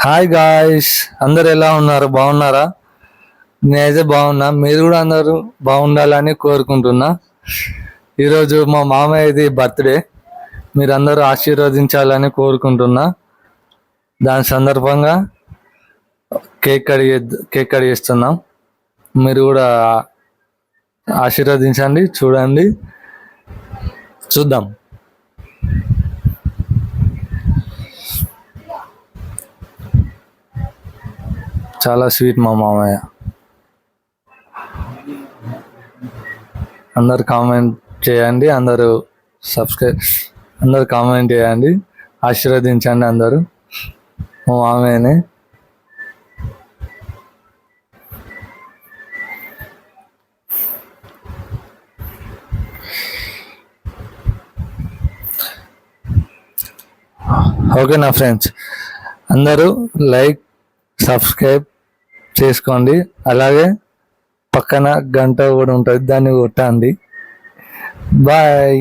Hi guys, అందరు ఎలా ఉన్నారు? బాగున్నారా? నేనైతే బాగున్నా. మీరు కూడా అందరూ బాగుండాలని కోరుకుంటున్నా. ఈరోజు మా మామయ్యది బర్త్డే. మీరందరూ ఆశీర్వదించాలని కోరుకుంటున్నా. దాని సందర్భంగా కేక్ కడిగిస్తున్నాం. మీరు కూడా ఆశీర్వదించండి. చూద్దాం. చాలా స్వీట్ మా మామయ్య. అందరు కామెంట్ చేయండి, అందరూ కామెంట్ చేయండి, ఆశీర్వదించండి అందరూ మా మామయ్యని. ఓకే నా ఫ్రెండ్స్, అందరూ లైక్ సబ్స్క్రైబ్ చేసుకోండి. అలాగే పక్కన గంట కూడా ఉంటుంది, దాన్ని కొట్టండి. బాయ్.